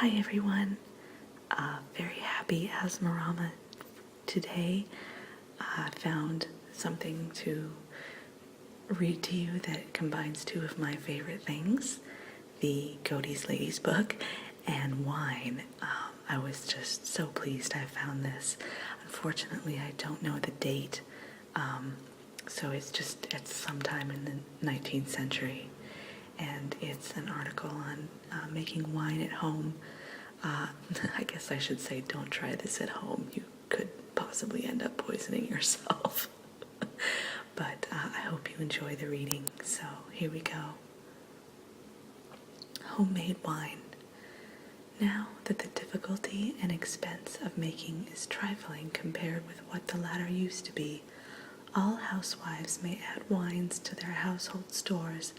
Hi everyone, very happy Asmarama today. I found something to read to you that combines two of my favorite things, the Godey's Ladies book and wine. I was just so pleased I found this. Unfortunately, I don't know the date, so it's sometime in the 19th century. And it's an article on making wine at home. I guess I should say don't try this at home. You could possibly end up poisoning yourself. But I hope you enjoy the reading. So here we go. Homemade wine. Now that the difficulty and expense of making is trifling compared with what the latter used to be, all housewives may add wines to their household stores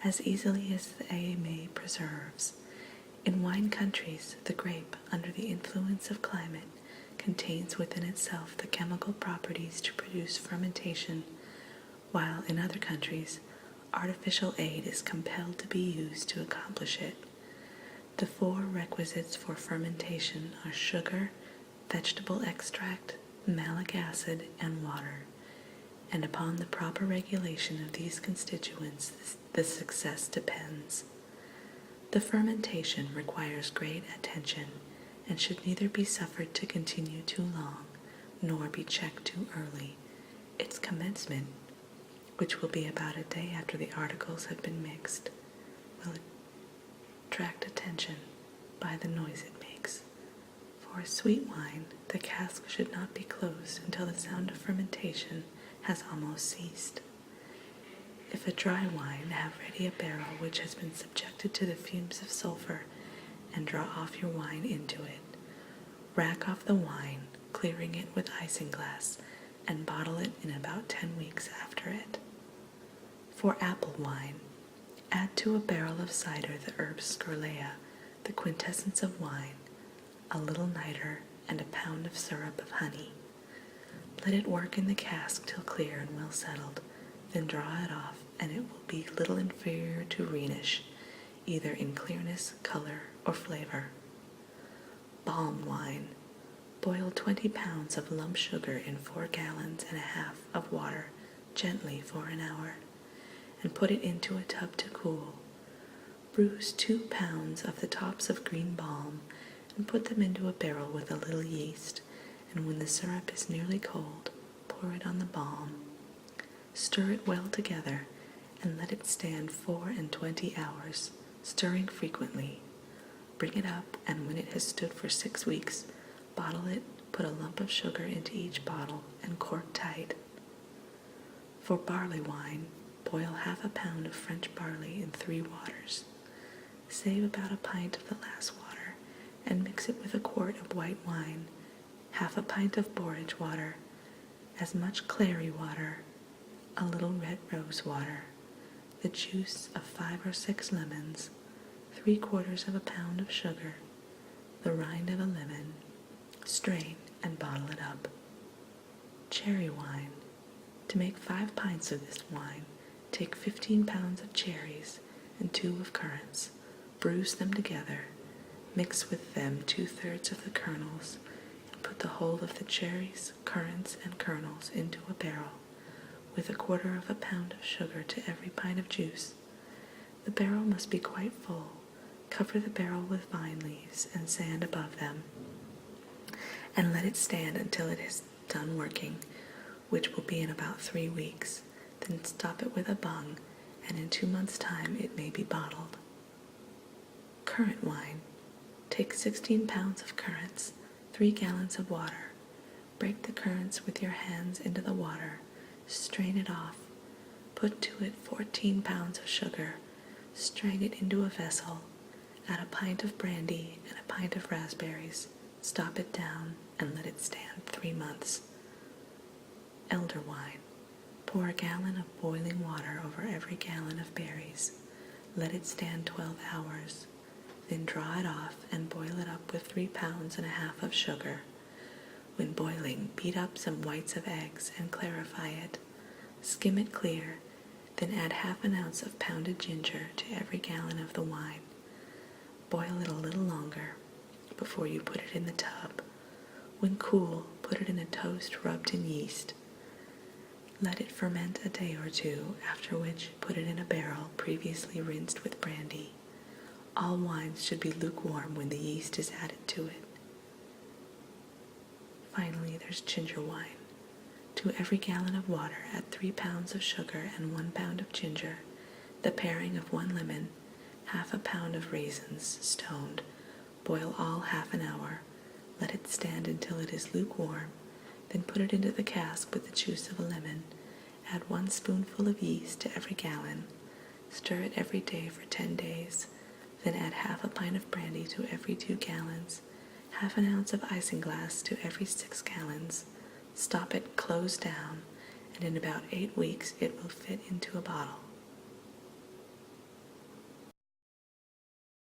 as easily as they may preserves. In wine countries, the grape, under the influence of climate, contains within itself the chemical properties to produce fermentation, while in other countries, artificial aid is compelled to be used to accomplish it. The four requisites for fermentation are sugar, vegetable extract, malic acid, and water, and upon the proper regulation of these constituents the success depends. The fermentation requires great attention and should neither be suffered to continue too long nor be checked too early. Its commencement, which will be about a day after the articles have been mixed, will attract attention by the noise it makes. For a sweet wine, the cask should not be closed until the sound of fermentation has almost ceased. If a dry wine, have ready a barrel which has been subjected to the fumes of sulfur, and draw off your wine into it. Rack off the wine, clearing it with isinglass, and bottle it in about 10 weeks after it. For apple wine, add to a barrel of cider the herb scarlea, the quintessence of wine, a little niter, and a pound of syrup of honey. Let it work in the cask till clear and well settled, then draw it off, and it will be little inferior to Rhenish, either in clearness, color, or flavor. Balm wine. Boil 20 pounds of lump sugar in 4 gallons and a half of water gently for an hour, and put it into a tub to cool. Bruise 2 pounds of the tops of green balm, and put them into a barrel with a little yeast, and when the syrup is nearly cold, pour it on the balm. Stir it well together, and let it stand 24 hours, stirring frequently. Bring it up, and when it has stood for 6 weeks, bottle it, put a lump of sugar into each bottle, and cork tight. For barley wine, boil half a pound of French barley in 3 waters. Save about a pint of the last water, and mix it with a quart of white wine, half a pint of borage water, as much clary water, a little red rose water, the juice of 5 or 6 lemons, 3/4 of a pound of sugar, the rind of a lemon. Strain and bottle it up. Cherry wine. To make 5 pints of this wine, take 15 pounds of cherries and 2 of currants. Bruise them together. Mix with them 2/3 of the kernels, and put the whole of the cherries, currants, and kernels into a barrel, with 1/4 of a pound of sugar to every pint of juice. The barrel must be quite full. Cover the barrel with vine leaves and sand above them, and let it stand until it is done working, which will be in about 3 weeks. Then stop it with a bung, and in 2 months' time it may be bottled. Currant wine. Take 16 pounds of currants, 3 gallons of water. Break the currants with your hands into the water. Strain it off. Put to it 14 pounds of sugar. Strain it into a vessel. Add a pint of brandy and a pint of raspberries. Stop it down and let it stand 3 months. Elder wine. Pour a gallon of boiling water over every gallon of berries. Let it stand 12 hours. Then draw it off and boil it up with 3 pounds and a half of sugar. When boiling, beat up some whites of eggs and clarify it. Skim it clear, then add half an ounce of pounded ginger to every gallon of the wine. Boil it a little longer, before you put it in the tub. When cool, put it in a toast rubbed in yeast. Let it ferment a day or two, after which put it in a barrel previously rinsed with brandy. All wines should be lukewarm when the yeast is added to it. Finally, there's ginger wine. To every gallon of water, add 3 pounds of sugar and 1 pound of ginger, the paring of 1 lemon, half a pound of raisins stoned. Boil all half an hour. Let it stand until it is lukewarm. Then put it into the cask with the juice of a lemon. Add 1 spoonful of yeast to every gallon. Stir it every day for 10 days. Then add half a pint of brandy to every 2 gallons. Half an ounce of isinglass to every 6 gallons. Stop it close down, and in about 8 weeks it will fit into a bottle.